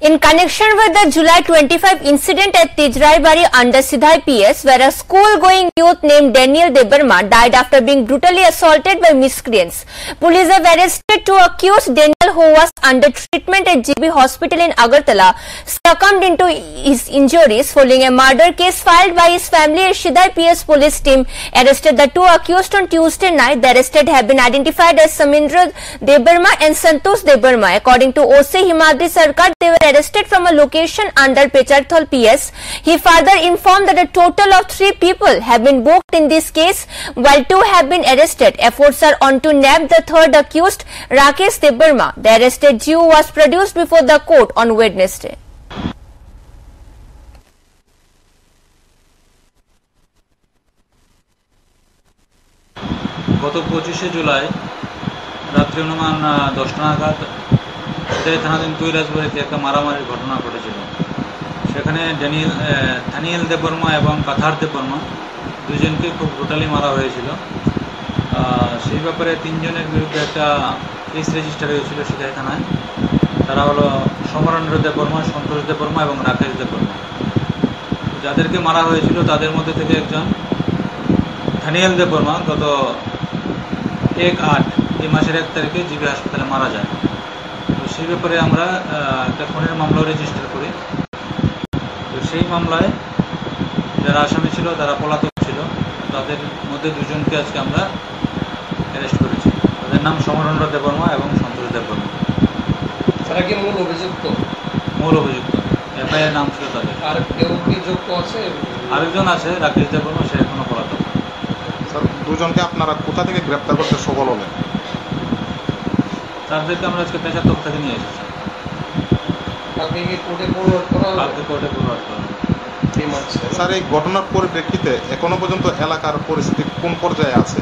In connection with the July 25 incident at Tijraibari under Sidhai PS, where a school-going youth named Daniel Debarma died after being brutally assaulted by miscreants, police have arrested two accused. Daniel, who was under treatment at GB Hospital in Agartala, succumbed into his injuries following a murder case filed by his family. A Sidhai PS police team arrested the two accused on Tuesday night. The arrested have been identified as Samindra Debarma and Santosh Debarma. According to OC Himadri Sarkar, they were arrested from a location under Pecharthal PS. He further informed that a total of 3 people have been booked in this case, while 2 have been arrested. Efforts are on to nab the third accused, Rakesh Debarma. The arrested Jew was produced before the court on Wednesday. গত 25শে জুলাই রাত্রি অনুমান 10টা নাগাদ সিদাই থানাধীন কৈলাসবাড়িতে একটা মারামারির ঘটনা ঘটেছিল। সেখানে দানিয়েল দেববর্মা এবং কাথার দেববর্মা দুজনকে খুব ব্রুটালি মারা হয়েছিল। সেই ব্যাপারে 3 জনের বিরুদ্ধে একটা কেস রেজিস্টার হয়েছিল সিদাই থানায়। তারা হলো সমরেন্দ্র দেববর্মা, সন্তোষ দেববর্মা এবং রাকেশ দেববর্মা। যাদেরকে মারা হয়েছিল তাদের মধ্যে থেকে একজন দানিয়েল দেববর্মা গত 1/8 এই মাসের 1 তারিখে জিবি হাসপাতালে মারা যায়। তো সেই ব্যাপারে আমরা একটা খুনের মামলা রেজিস্টার করি। তো সেই মামলায় যারা আসামি ছিল তারা পলাতক ছিল। তাদের মধ্যে 2 জনকে আজকে আমরা অ্যারেস্ট করেছি। তাদের নাম সমরেন্দ্র দেববর্মা এবং সন্তোষ দেববর্মা। তারা কি মূল অভিযুক্ত? মূল অভিযুক্ত। এফআইআর নাম ছিল তাদের। আর কেউ কি যুক্ত আছে? আরেকজন আছে রাকেশ দেববর্মা, সে এখনো পলাতক। স্যার, 2 জনকে আপনারা কোথা থেকে গ্রেপ্তার করতে সফল হলেন? তাদেরকে আমরা আজকে পেশাতক থেকে নিয়ে এসেছি। কালকে কি কোর্টে ফরওয়ার্ড করা হবে? কালকে কোর্টে ফরওয়ার্ড করা হবে। স্যার, এই ঘটনার পরিপ্রেক্ষিতে এখনো পর্যন্ত এলাকার পরিস্থিতি কোন পর্যায়ে আছে?